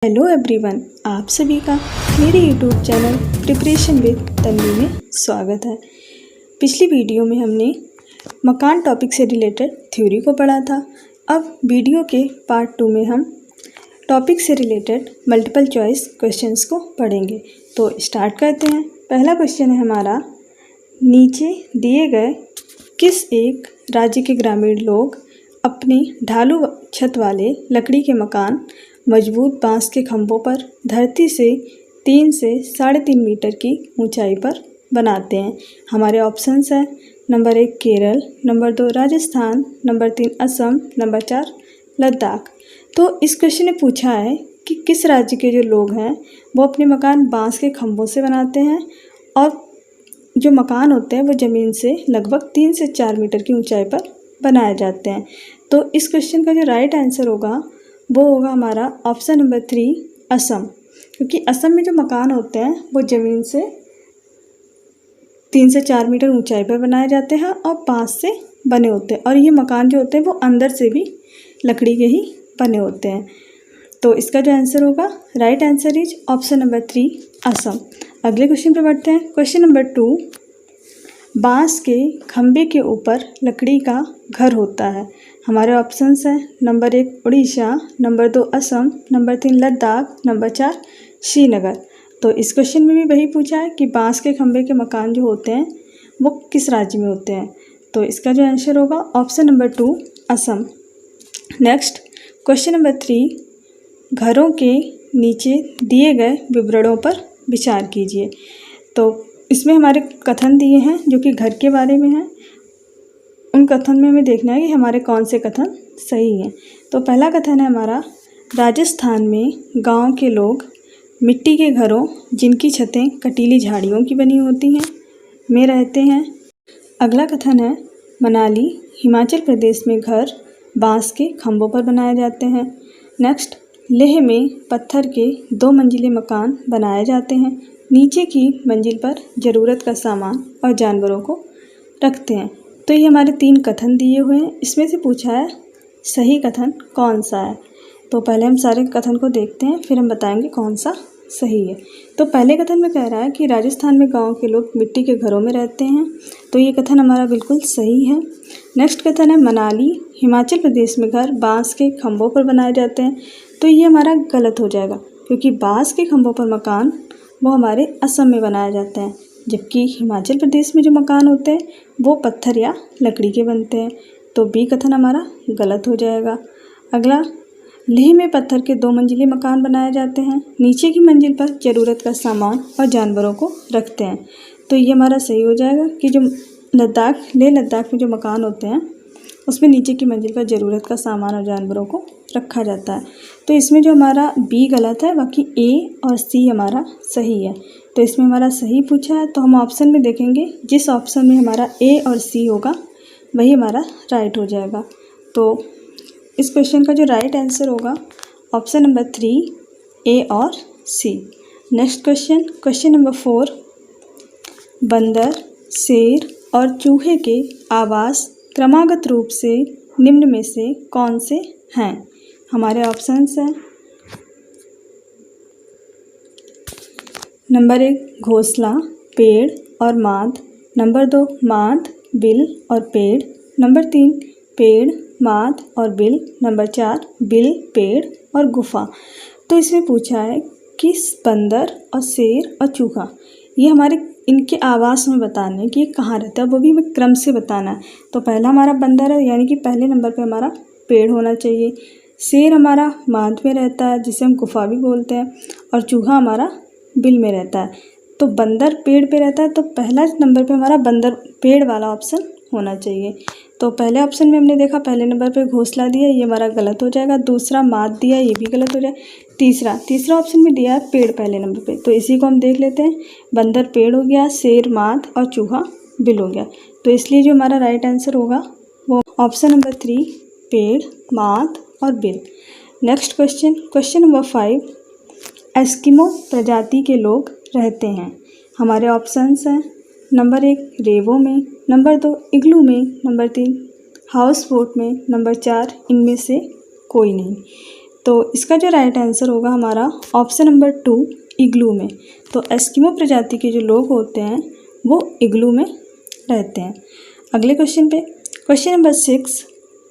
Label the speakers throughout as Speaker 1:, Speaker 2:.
Speaker 1: Hello everyone, आप सभी का मेरे YouTube channel preparation with Tanvi में स्वागत है। पिछली वीडियो में हमने मकान टॉपिक से रिलेटेड थ्योरी को पढ़ा था। अब वीडियो के पार्ट 2 में हम टॉपिक से रिलेटेड मल्टीपल चॉइस क्वेश्चंस को पढ़ेंगे। तो स्टार्ट करते हैं। पहला क्वेश्चन है हमारा, नीचे दिए गए किस एक राज्य के ग्रामीण लोग अपने ढालू छत वाले लकड़ी के मकान मजबूत बांस के खंभों पर धरती से 3 से 3.5 मीटर की ऊंचाई पर बनाते हैं। हमारे ऑप्शंस हैं, number 1 Kerala, number 2 Rajasthan, number 3 Assam, number 4 Ladakh. तो इस क्वेश्चन ने पूछा है कि किस राज्य के जो लोग हैं वो अपने मकान बांस के खंभों से बनाते हैं और जो मकान होते हैं वो ज़मीन से लगभग 3 से 4 मीटर की ऊंचाई पर बनाए जाते हैं। तो इस क्वेश्चन का जो राइट आंसर होगा वो होगा हमारा ऑप्शन नंबर 3 असम, क्योंकि असम में जो मकान होते हैं वो ज़मीन से 3 से 4 मीटर ऊंचाई पर बनाए जाते हैं और बांस से बने होते हैं, और ये मकान जो होते हैं वो अंदर से भी लकड़ी के ही बने होते हैं। तो इसका जो आंसर होगा, right answer is option number 3 Assam. अगले क्वेश्चन पर बढ़ते हैं। क्वेश्चन नंबर 2, बांस के खंभे के ऊपर लकड़ी का घर होता है। हमारे ऑप्शंस हैं, number 1 Orissa, number 2 Assam, number 3 Ladakh, number 4 Srinagar. तो इस क्वेश्चन में भी वही पूछा है कि बांस के खंभे के मकान जो होते हैं वो किस राज्य में होते हैं। तो इसका जो आंसर होगा option number 2 Assam. Next question number 3, घरों के नीचे दिए गए विवरणों पर विचार कीजिए। तो इसमें हमारे कथन दिए हैं जो कि घर के बारे में हैं। उन कथन में हमें देखना है कि हमारे कौन से कथन सही हैं। तो पहला कथन है हमारा, राजस्थान में गांव के लोग मिट्टी के घरों जिनकी छतें कटीली झाड़ियों की बनी होती हैं में रहते हैं। अगला कथन है, मनाली हिमाचल प्रदेश में घर बांस के खंभों पर बनाए जाते हैं। नेक्स्ट, लेह में पत्थर के 2 मंजिले मकान बनाए जाते हैं। नीचे की मंजिल पर ज़रूरत का सामान और जानवरों को रखते हैं। तो ये हमारे 3 कथन दिए हुए हैं। इसमें से पूछा है सही कथन कौन सा है। तो पहले हम सारे कथन को देखते हैं, फिर हम बताएंगे कौन सा सही है। तो पहले कथन में कह रहा है कि राजस्थान में गांव के लोग मिट्टी के घरों में रहते हैं। तो ये कथन हमारा बिल्कुल सही है। नेक्स्ट कथन है, मनाली हिमाचल प्रदेश में घर बांस के खंभों पर बनाए जाते हैं। तो ये हमारा गलत हो जाएगा, क्योंकि बांस के खंभों पर मकान वो हमारे असम में बनाए जाते हैं, जबकि हिमाचल प्रदेश में जो मकान होते हैं वो पत्थर या लकड़ी के बनते हैं। तो बी कथन हमारा गलत हो जाएगा। अगला, लेह में पत्थर के 2 मंजिले मकान बनाए जाते हैं। नीचे की मंजिल पर ज़रूरत का सामान और जानवरों को रखते हैं। तो ये हमारा सही हो जाएगा कि जो लेह लद्दाख में जो मकान होते हैं उसमें नीचे की मंजिल पर ज़रूरत का सामान और जानवरों को रखा जाता है। तो इसमें जो हमारा बी गलत है, बाकी ए और सी हमारा सही है। तो इसमें हमारा सही पूछा है, तो हम ऑप्शन में देखेंगे जिस ऑप्शन में हमारा ए और सी होगा वही हमारा राइट हो जाएगा। तो इस क्वेश्चन का जो राइट आंसर होगा ऑप्शन नंबर 3 ए और सी। नेक्स्ट क्वेश्चन, क्वेश्चन नंबर 4, बंदर, शेर और चूहे के आवास क्रमागत रूप से निम्न में से कौन से हैं। हमारे ऑप्शंस हैं, नंबर 1 घोंसला, पेड़ और माद, नंबर 2 माद, बिल और पेड़, नंबर 3 पेड़, माद और बिल, नंबर 4 बिल, पेड़ और गुफा। तो इसमें पूछा है कि बंदर और शेर और चूहा ये हमारे इनके आवास में बताने कि ये कहाँ रहता है, वो भी हमें क्रम से बताना है। तो पहला हमारा बंदर है, यानी कि पहले नंबर पे हमारा पेड़ होना चाहिए। शेर हमारा माद में रहता है जिसे हम गुफा भी बोलते हैं, और चूहा हमारा बिल में रहता है। तो बंदर पेड़ पे रहता है, तो पहला नंबर पे हमारा बंदर पेड़ वाला ऑप्शन होना चाहिए। तो पहले ऑप्शन में हमने देखा पहले नंबर पे घोंसला दिया, ये हमारा गलत हो जाएगा। दूसरा माद दिया, ये भी गलत हो जाएगा। तीसरा ऑप्शन में दिया है पेड़ पहले नंबर पे, तो इसी को हम देख लेते हैं। बंदर पेड़ हो गया, शेर माद और चूहा बिल हो गया। तो इसलिए जो हमारा राइट आंसर होगा वो ऑप्शन नंबर 3 पेड़, माद और bill. Next question, question number 5, Eskimo प्रजाति के लोग रहते हैं। हमारे ऑप्शंस हैं, नंबर 1 रेवो में, नंबर 2 इग्लू में, नंबर 3 हाउस बोट में, नंबर 4 इनमें से कोई नहीं। तो इसका जो राइट आंसर होगा हमारा ऑप्शन नंबर 2 इग्लू में। तो एस्किमो प्रजाति के जो लोग होते हैं वो इग्लू में रहते हैं। अगले क्वेश्चन पे, क्वेश्चन नंबर 6,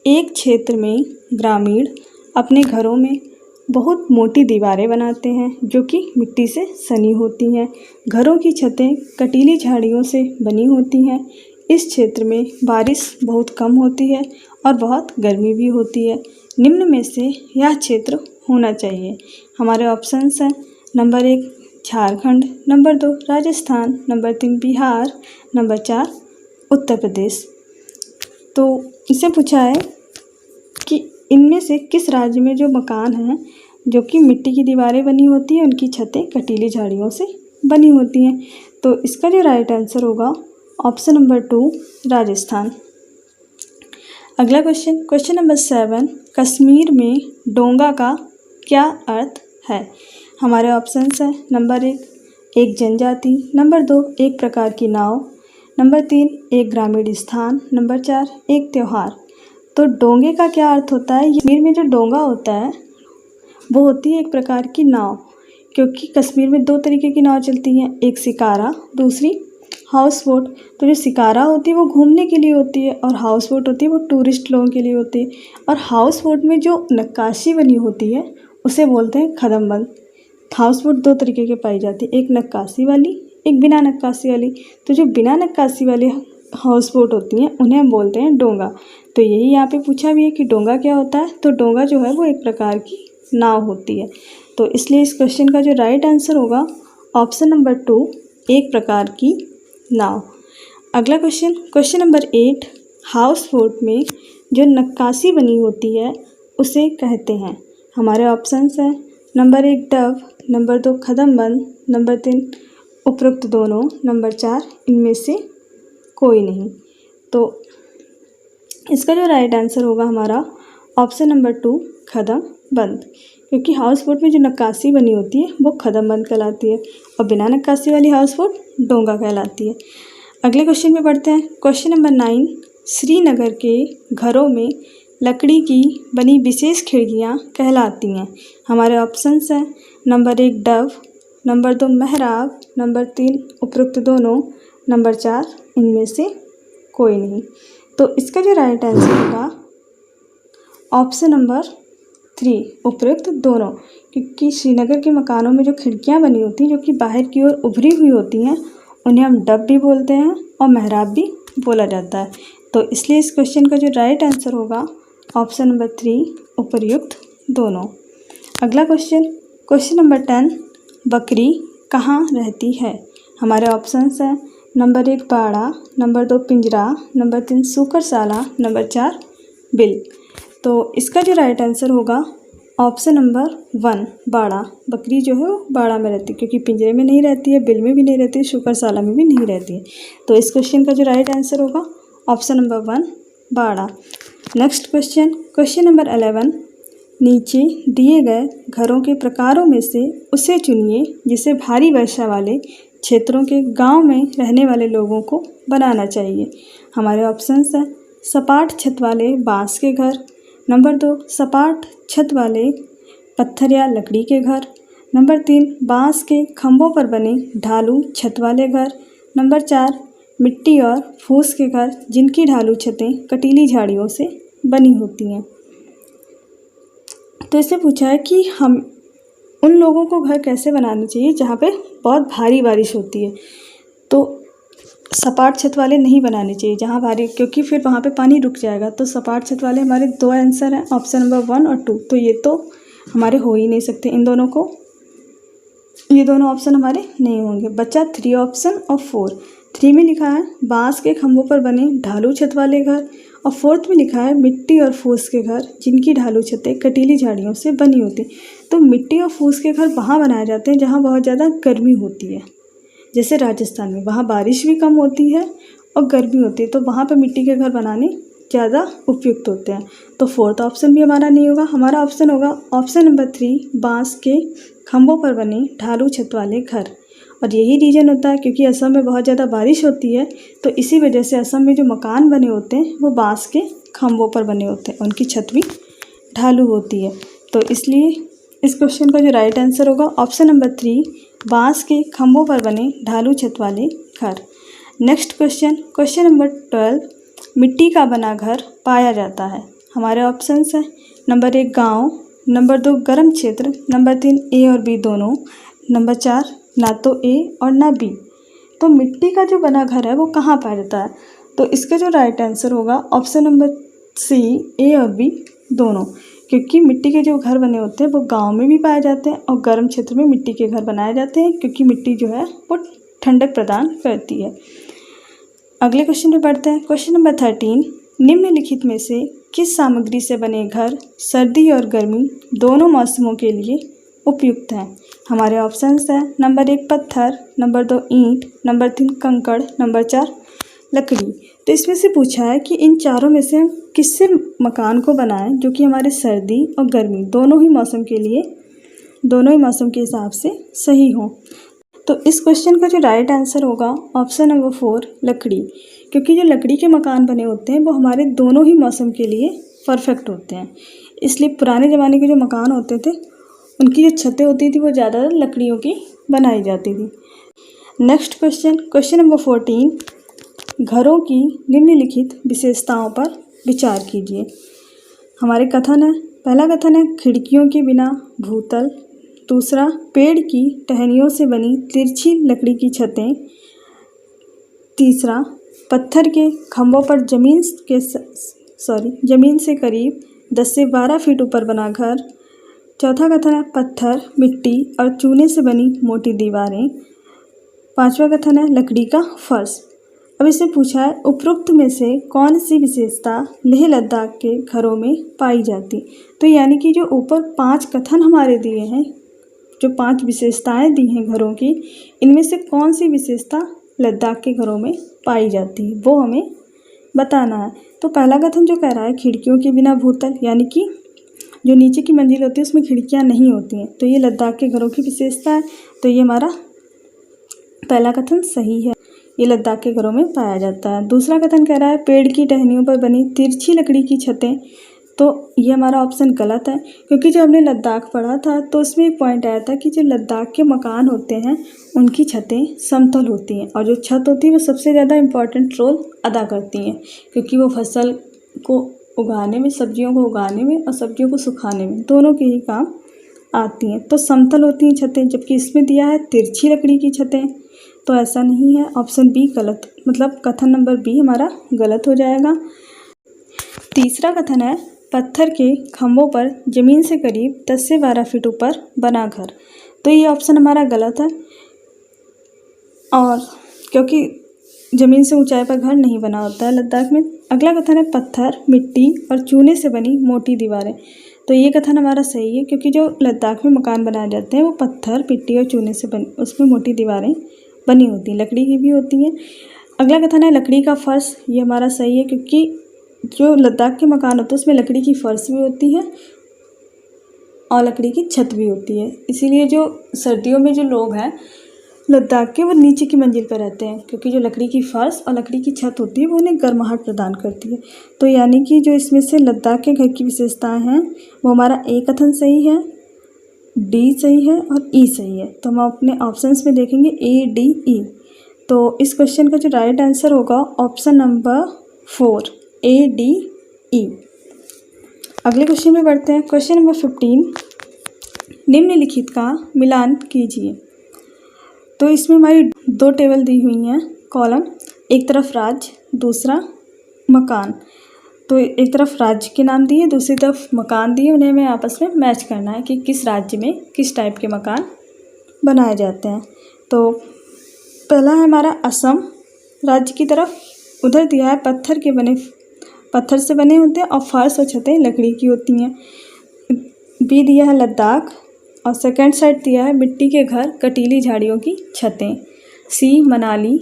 Speaker 1: एक क्षेत्र में ग्रामीण अपने घरों में बहुत मोटी दीवारें बनाते हैं जो कि मिट्टी से सनी होती हैं। घरों की छतें कटीली झाड़ियों से बनी होती हैं। इस क्षेत्र में बारिश बहुत कम होती है और बहुत गर्मी भी होती है। निम्न में से यह क्षेत्र होना चाहिए। हमारे ऑप्शंस हैं number 1 Jharkhand, number 2 Rajasthan, number 3 Bihar, number 4 Uttar Pradesh. तो इससे पूछा है कि इनमें से किस राज्य में जो मकान हैं जो कि मिट्टी की दीवारें बनी होती हैं, उनकी छतें कटीली झाड़ियों से बनी होती हैं। तो इसका जो राइट आंसर होगा ऑप्शन नंबर 2 राजस्थान। अगला क्वेश्चन, क्वेश्चन नंबर 7, कश्मीर में डोंगा का क्या अर्थ है? हमारे ऑप्शंस हैं नंबर 1 एक जनजाति, नंबर 2 एक प्रकार की नाव, नंबर 3 एक ग्रामीण स्थान, नंबर 4 एक त्यौहार। तो डोंगे का क्या अर्थ होता है? कश्मीर में जो डोंगा होता है वो होती है एक प्रकार की नाव, क्योंकि कश्मीर में 2 तरीके की नाव चलती हैं, एक शिकारा, दूसरी हाउस बोट। तो जो शिकारा होती है वो घूमने के लिए होती है और हाउस बोट होती है वो टूरिस्ट लोगों के लिए होती है। और हाउस बोट में जो नक्काशी बनी होती है उसे बोलते हैं खदमबंद। हाउस बोट 2 तरीके की पाई जाती है, एक नक्काशी वाली, एक बिना नक्काशी वाली। तो जो बिना नक्काशी वाली हाउस बोट होती हैं उन्हें हम बोलते हैं डोंगा। तो यही यहाँ पे पूछा भी है कि डोंगा क्या होता है। तो डोंगा जो है वो एक प्रकार की नाव होती है। तो इसलिए इस क्वेश्चन का जो राइट आंसर होगा ऑप्शन नंबर 2 एक प्रकार की नाव। अगला question, question number 8, house boat में जो नक्काशी बनी होती है उसे कहते हैं। हमारे ऑप्शंस हैं नंबर 1 डव, नंबर 2 खदमबंद, नंबर 3 उपरोक्त दोनों, नंबर 4 इनमें से कोई नहीं। तो इसका जो राइट आंसर होगा हमारा ऑप्शन नंबर 2 खदमबंद, क्योंकि हाउस बोट में जो नक्काशी बनी होती है वो खदमबंद कहलाती है और बिना नक्काशी वाली हाउस बोट डोंगा कहलाती है। अगले क्वेश्चन में बढ़ते हैं। क्वेश्चन नंबर 9, श्रीनगर के घरों में लकड़ी की बनी विशेष खिड़कियाँ कहलाती हैं। हमारे ऑप्शंस हैं नंबर 1 डव, नंबर 2 मेहराब, नंबर 3 उपरोक्त दोनों, नंबर 4 इनमें से कोई नहीं। तो इसका जो राइट आंसर होगा ऑप्शन नंबर 3 उपरोक्त दोनों, क्योंकि श्रीनगर के मकानों में जो खिड़कियां बनी होती हैं जो कि बाहर की ओर उभरी हुई होती हैं उन्हें हम डब भी बोलते हैं और मेहराब भी बोला जाता है। तो इसलिए इस क्वेश्चन का जो राइट आंसर होगा ऑप्शन नंबर 3 उपर्युक्त दोनों। अगला क्वेश्चन, क्वेश्चन नंबर 10, बकरी कहाँ रहती है? हमारे ऑप्शंस हैं नंबर 1 बाड़ा, नंबर 2 पिंजरा, नंबर 3 सूकरशाला, नंबर 4 बिल। तो इसका जो राइट आंसर होगा ऑप्शन नंबर 1 बाड़ा। बकरी जो है वो बाड़ा में रहती है, क्योंकि पिंजरे में नहीं रहती है, बिल में भी नहीं रहती है, सूकरशाला में भी नहीं रहती है। तो इस क्वेश्चन का जो राइट आंसर होगा ऑप्शन नंबर 1 बाड़ा। नेक्स्ट क्वेश्चन, क्वेश्चन नंबर 11, नीचे दिए गए घरों के प्रकारों में से उसे चुनिए जिसे भारी वर्षा वाले क्षेत्रों के गांव में रहने वाले लोगों को बनाना चाहिए। हमारे ऑप्शंस हैं सपाट छत वाले बांस के घर, नंबर 2 सपाट छत वाले पत्थर या लकड़ी के घर, नंबर 3 बांस के खंभों पर बने ढालू छत वाले घर, नंबर 4 मिट्टी और फूस के घर जिनकी ढालू छतें कटीली झाड़ियों से बनी होती हैं। तो इससे पूछा है कि हम उन लोगों को घर कैसे बनाने चाहिए जहाँ पे बहुत भारी बारिश होती है। तो सपाट छत वाले नहीं बनाने चाहिए जहाँ भारी, क्योंकि फिर वहाँ पे पानी रुक जाएगा। तो सपाट छत वाले हमारे 2 आंसर हैं, ऑप्शन नंबर 1 और 2। तो ये तो हमारे हो ही नहीं सकते, इन दोनों को, ये दोनों ऑप्शन हमारे नहीं होंगे। बचा 3 ऑप्शन और 4। 3 में लिखा है बांस के खंभों पर बने ढालू छत वाले घर और 4th में लिखा है मिट्टी और फूस के घर जिनकी ढालू छतें कटीली झाड़ियों से बनी होती। तो मिट्टी और फूस के घर वहाँ बनाए जाते हैं जहाँ बहुत ज़्यादा गर्मी होती है, जैसे राजस्थान में, वहाँ बारिश भी कम होती है और गर्मी होती है, तो वहाँ पर मिट्टी के घर बनाने ज़्यादा उपयुक्त होते हैं। तो 4th ऑप्शन भी हमारा नहीं होगा, हमारा ऑप्शन होगा ऑप्शन नंबर 3 बांस के खंभों पर बने ढालू छत वाले घर। और यही रीज़न होता है क्योंकि असम में बहुत ज़्यादा बारिश होती है, तो इसी वजह से असम में जो मकान बने होते हैं वो बांस के खंभों पर बने होते हैं, उनकी छत भी ढालू होती है। तो इसलिए इस क्वेश्चन का जो राइट आंसर होगा ऑप्शन नंबर 3, बांस के खंभों पर बने ढालू छत वाले घर। नेक्स्ट क्वेश्चन, क्वेश्चन नंबर 12, मिट्टी का बना घर पाया जाता है। हमारे ऑप्शंस हैं नंबर 1 गांव, नंबर 2 गर्म क्षेत्र, नंबर 3 ए और बी दोनों, नंबर 4 ना तो ए और ना बी। तो मिट्टी का जो बना घर है वो कहाँ पाया जाता है? तो इसका जो राइट आंसर होगा ऑप्शन नंबर सी, ए और बी दोनों, क्योंकि मिट्टी के जो घर बने होते हैं वो गांव में भी पाए जाते हैं और गर्म क्षेत्र में मिट्टी के घर बनाए जाते हैं, क्योंकि मिट्टी जो है वो ठंडक प्रदान करती है। अगले क्वेश्चन पे बढ़ते हैं। क्वेश्चन नंबर 13, निम्नलिखित में से किस सामग्री से बने घर सर्दी और गर्मी दोनों मौसमों के लिए उपयुक्त हैं? हमारे ऑप्शंस हैं नंबर 1 पत्थर, नंबर 2 ईंट, नंबर 3 कंकड़, नंबर 4 लकड़ी। तो इसमें से पूछा है कि इन चारों में से हम किससे मकान को बनाएं जो कि हमारे सर्दी और गर्मी दोनों ही मौसम के हिसाब से सही हो। तो इस क्वेश्चन का जो राइट आंसर होगा ऑप्शन नंबर 4 लकड़ी, क्योंकि जो लकड़ी के मकान बने होते हैं वो हमारे दोनों ही मौसम के लिए परफेक्ट होते हैं। इसलिए पुराने ज़माने के जो मकान होते थे उनकी जो छतें होती थी वो ज़्यादातर लकड़ियों की बनाई जाती थी। नेक्स्ट क्वेश्चन, क्वेश्चन नंबर 14, घरों की निम्नलिखित विशेषताओं पर विचार कीजिए। हमारे कथन है, पहला कथन है खिड़कियों के बिना भूतल, दूसरा पेड़ की टहनियों से बनी तिरछी लकड़ी की छतें, तीसरा पत्थर के खंभों पर जमीन से करीब 10 से 12 फीट ऊपर बना घर, चौथा कथन है पत्थर, मिट्टी और चूने से बनी मोटी दीवारें, पांचवा कथन है लकड़ी का फर्श। अब इसमें पूछा है उपरोक्त में से कौन सी विशेषता लेह लद्दाख के घरों में पाई जाती। तो यानी कि जो ऊपर 5 कथन हमारे दिए हैं, जो 5 विशेषताएं दी हैं घरों की, इनमें से कौन सी विशेषता लद्दाख के घरों में पाई जाती है वो हमें बताना है। तो पहला कथन जो कह रहा है खिड़कियों के बिना भूतल, यानी कि जो नीचे की मंजिल होती है उसमें खिड़कियां नहीं होती हैं, तो ये लद्दाख के घरों की विशेषता है। तो ये हमारा पहला कथन सही है, ये लद्दाख के घरों में पाया जाता है। दूसरा कथन कह रहा है पेड़ की टहनियों पर बनी तिरछी लकड़ी की छतें, तो ये हमारा ऑप्शन गलत है, क्योंकि जब हमने लद्दाख पढ़ा था तो उसमें एक पॉइंट आया था कि जो लद्दाख के मकान होते हैं उनकी छतें समतल होती हैं, और जो छत होती है वो सबसे ज़्यादा इम्पॉर्टेंट रोल अदा करती हैं, क्योंकि वो फसल को उगाने में, सब्जियों को उगाने में और सब्जियों को सुखाने में दोनों के ही काम आती हैं। तो समतल होती हैं छतें, जबकि इसमें दिया है तिरछी लकड़ी की छतें, तो ऐसा नहीं है, ऑप्शन बी गलत, मतलब कथन नंबर बी हमारा गलत हो जाएगा। तीसरा कथन है पत्थर के खंभों पर ज़मीन से करीब 10 से 12 फीट ऊपर बना घर, तो ये ऑप्शन हमारा गलत है, और क्योंकि ज़मीन से ऊंचाई पर घर नहीं बना होता है लद्दाख में। अगला कथन है पत्थर, मिट्टी और चूने से बनी मोटी दीवारें, तो ये कथन हमारा सही है, क्योंकि जो लद्दाख में मकान बनाए जाते हैं वो पत्थर, मिट्टी और चूने से उसमें मोटी दीवारें बनी होती हैं, लकड़ी की भी होती हैं। अगला कथन है लकड़ी का फर्श, ये हमारा सही है, क्योंकि जो लद्दाख के मकान होते हैं उसमें लकड़ी की फर्श भी होती है और लकड़ी की छत भी होती है, इसीलिए जो सर्दियों में जो लोग हैं लद्दाख के वो नीचे की मंजिल पर रहते हैं, क्योंकि जो लकड़ी की फर्श और लकड़ी की छत होती है वो उन्हें गर्माहट प्रदान करती है। तो यानी कि जो इसमें से लद्दाख के घर की विशेषताएँ हैं वो हमारा ए कथन सही है, डी सही है और ई सही है। तो हम अपने ऑप्शंस में देखेंगे ए, डी, ई। तो इस क्वेश्चन का जो राइट आंसर होगा ऑप्शन नंबर 4 ए, डी, ई। अगले क्वेश्चन में बढ़ते हैं। क्वेश्चन नंबर 15, निम्नलिखित का मिलान कीजिए। तो इसमें हमारी 2 टेबल दी हुई हैं, कॉलम, एक तरफ राज्य, दूसरा मकान। तो एक तरफ राज्य के नाम दिए, दूसरी तरफ मकान दिए, उन्हें हमें आपस में मैच करना है कि किस राज्य में किस टाइप के मकान बनाए जाते हैं। तो पहला है हमारा असम राज्य की तरफ, उधर दिया है पत्थर से बने होते हैं और फर्श और छतें लकड़ी की होती हैं। बी दिया है लद्दाख, और सेकंड साइड दिया है मिट्टी के घर, कटीली झाड़ियों की छतें। सी मनाली,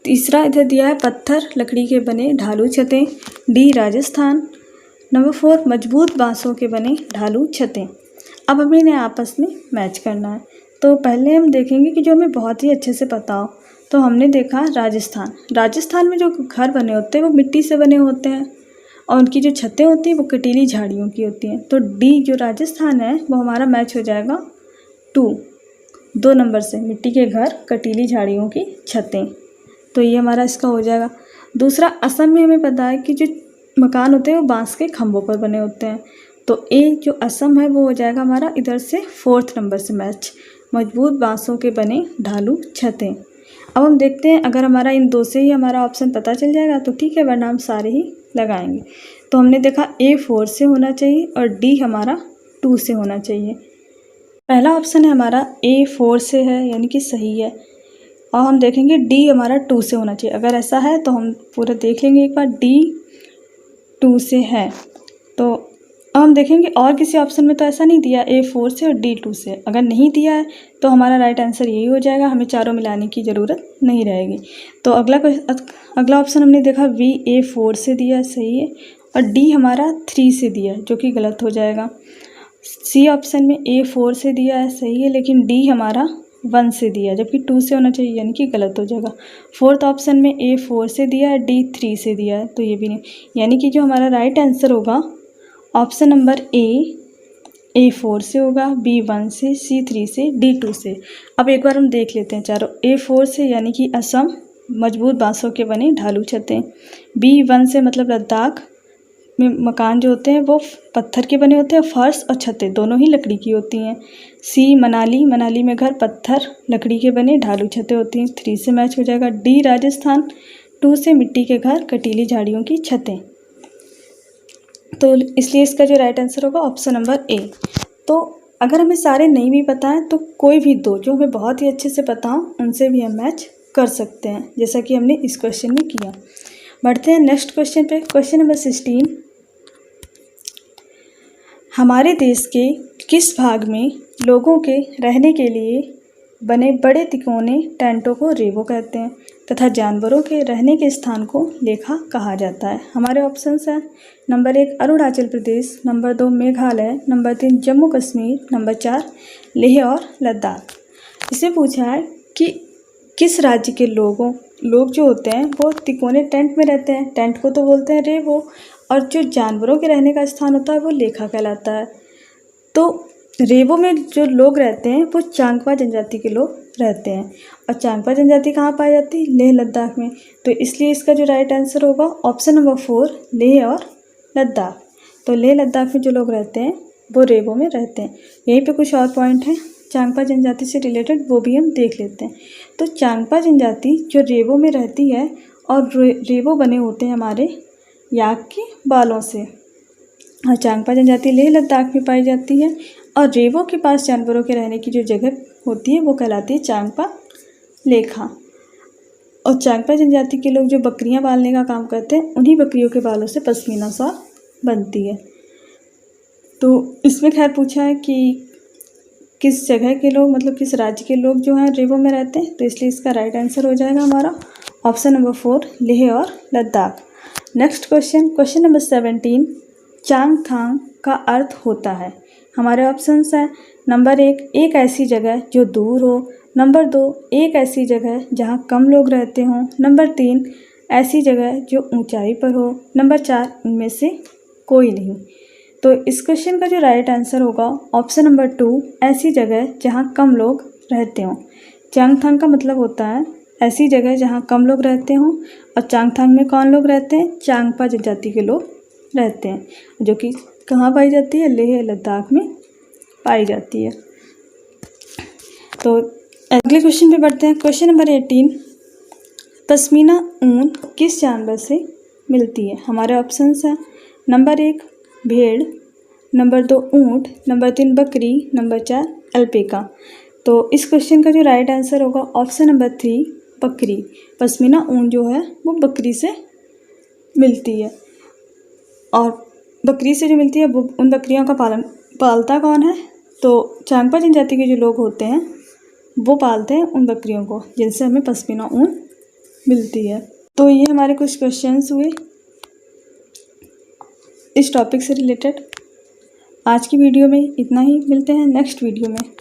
Speaker 1: तीसरा इधर दिया है पत्थर लकड़ी के बने ढालू छतें। डी राजस्थान। नंबर 4 मजबूत बांसों के बने ढालू छतें। अब हमें इन्हें आपस में मैच करना है। तो पहले हम देखेंगे कि जो हमें बहुत ही अच्छे से पता हो। तो हमने देखा राजस्थान में जो घर बने होते हैं वो मिट्टी से बने होते हैं, और उनकी जो छतें होती हैं वो कटीली झाड़ियों की होती हैं। तो डी जो राजस्थान है वो हमारा मैच हो जाएगा 2 नंबर से, मिट्टी के घर, कटीली झाड़ियों की छतें। तो ये हमारा इसका हो जाएगा। दूसरा, असम में हमें पता है कि जो मकान होते हैं वो बांस के खंभों पर बने होते हैं। तो ए जो असम है वो हो जाएगा हमारा इधर से 4th नंबर से मैच, मजबूत बांसों के बने ढालू छतें। अब हम देखते हैं, अगर हमारा इन 2 से ही हमारा ऑप्शन पता चल जाएगा तो ठीक है, वरना हम सारे ही लगाएंगे। तो हमने देखा ए 4 से होना चाहिए और डी हमारा 2 से होना चाहिए। पहला ऑप्शन है हमारा ए 4 से है, यानी कि सही है। और हम देखेंगे डी हमारा 2 से होना चाहिए। अगर ऐसा है तो हम पूरा देख लेंगे एक बार, डी 2 से है। तो अब हम देखेंगे और किसी ऑप्शन में तो ऐसा नहीं दिया ए 4 से और डी 2 से। अगर नहीं दिया है तो हमारा राइट आंसर यही हो जाएगा, हमें चारों मिलाने की ज़रूरत नहीं रहेगी। तो अगला ऑप्शन हमने देखा बी ए 4 से दिया है, सही है। और डी हमारा 3 से दिया है, जो कि गलत हो जाएगा। सी ऑप्शन में ए 4 से दिया है, सही है, लेकिन डी हमारा 1 से दिया है, जबकि 2 से होना चाहिए, यानी कि गलत हो जाएगा। 4th ऑप्शन में ए 4 से दिया है, डी 3 से दिया है, तो ये भी नहीं, यानी कि जो हमारा राइट आंसर होगा ऑप्शन नंबर ए 4 से होगा, बी 1 से, सी 3 से, डी 2 से। अब एक बार हम देख लेते हैं चारों। ए 4 से यानी कि असम, मजबूत बांसों के बने ढालू छतें। बी 1 से मतलब लद्दाख में मकान जो होते हैं वो पत्थर के बने होते हैं, फर्श और छतें दोनों ही लकड़ी की होती हैं। सी मनाली में घर, पत्थर लकड़ी के बने ढालू छतें होती हैं, 3 से मैच हो जाएगा। डी राजस्थान, 2 से मिट्टी के घर, कटीली झाड़ियों की छतें। तो इसलिए इसका जो राइट आंसर होगा ऑप्शन नंबर ए। तो अगर हमें सारे नहीं भी पता है तो कोई भी 2 जो हमें बहुत ही अच्छे से पता हो उनसे भी हम मैच कर सकते हैं, जैसा कि हमने इस क्वेश्चन में किया। बढ़ते हैं नेक्स्ट क्वेश्चन पे। क्वेश्चन नंबर 16, हमारे देश के किस भाग में लोगों के रहने के लिए बने बड़े तिकोने टेंटों को रेवो कहते हैं तथा जानवरों के रहने के स्थान को लेखा कहा जाता है? हमारे ऑप्शंस हैं, number 1 Arunachal Pradesh, number 2 Meghalaya, number 3 Jammu Kashmir, number 4 Leh और लद्दाख। इसे पूछा है कि किस राज्य के लोग जो होते हैं वो तिकोने टेंट में रहते हैं, टेंट को तो बोलते हैं रेवो, और जो जानवरों के रहने का स्थान होता है वो लेखा कहलाता है। तो रेवो में जो लोग रहते हैं वो चांगपा जनजाति के लोग रहते हैं, और चांगपा जनजाति कहाँ पाई जाती है? लेह लद्दाख में। तो इसलिए इसका जो राइट आंसर होगा ऑप्शन नंबर 4 लेह और लद्दाख। तो लेह लद्दाख में जो लोग रहते हैं वो रेवो में रहते हैं। यहीं पे कुछ और पॉइंट हैं चांगपा जनजाति से रिलेटेड, वो भी हम देख लेते हैं। तो चांगपा जनजाति जो रेवो में रहती है, और रेवो बने होते हैं हमारे याक के बालों से, और चांगपा जनजाति लेह लद्दाख में पाई जाती है, और रेवो के पास जानवरों के रहने की जो जगह होती है वो कहलाती है चांगपा लेखा। और चांगपा जनजाति के लोग जो बकरियां पालने का काम करते हैं, उन्हीं बकरियों के बालों से पश्मीना शॉल बनती है। तो इसमें खैर पूछा है कि किस जगह के लोग, मतलब किस राज्य के लोग जो हैं रेवो में रहते हैं, तो इसलिए इसका राइट आंसर हो जाएगा हमारा ऑप्शन नंबर 4 लेह और Ladakh. Next question number 17, Changthang का अर्थ होता है? हमारे ऑप्शंस हैं, नंबर 1 एक ऐसी जगह जो दूर हो, नंबर 2 एक ऐसी जगह जहां कम लोग रहते हों, नंबर 3 ऐसी जगह जो ऊंचाई पर हो, नंबर 4 इनमें से कोई नहीं। तो इस क्वेश्चन का जो राइट आंसर होगा ऑप्शन नंबर 2 ऐसी जगह जहां कम लोग रहते हों। चांगथांग का मतलब होता है ऐसी जगह जहां कम लोग रहते हों, और चांगथांग में कौन लोग रहते हैं? चांगपा जनजाति के लोग रहते हैं, जो कि कहाँ पाई जाती है? लेह लद्दाख में पाई जाती है। तो अगले क्वेश्चन पे बढ़ते हैं। क्वेश्चन नंबर 18, पश्मीना ऊन किस जानवर से मिलती है? हमारे ऑप्शंस हैं, नंबर 1 भेड़, नंबर 2 ऊँट, नंबर 3 बकरी, नंबर 4 अल्पेका। तो इस क्वेश्चन का जो राइट आंसर होगा ऑप्शन नंबर 3 बकरी। पश्मीना ऊन जो है वो बकरी से मिलती है, और बकरी से जो मिलती है वो उन बकरियों का पालता कौन है? तो चांगपा जनजाति के जो लोग होते हैं वो पालते हैं उन बकरियों को, जिनसे हमें पश्मीना ऊन मिलती है। तो ये हमारे कुछ क्वेश्चंस हुए इस टॉपिक से रिलेटेड। आज की वीडियो में इतना ही, मिलते हैं नेक्स्ट वीडियो में।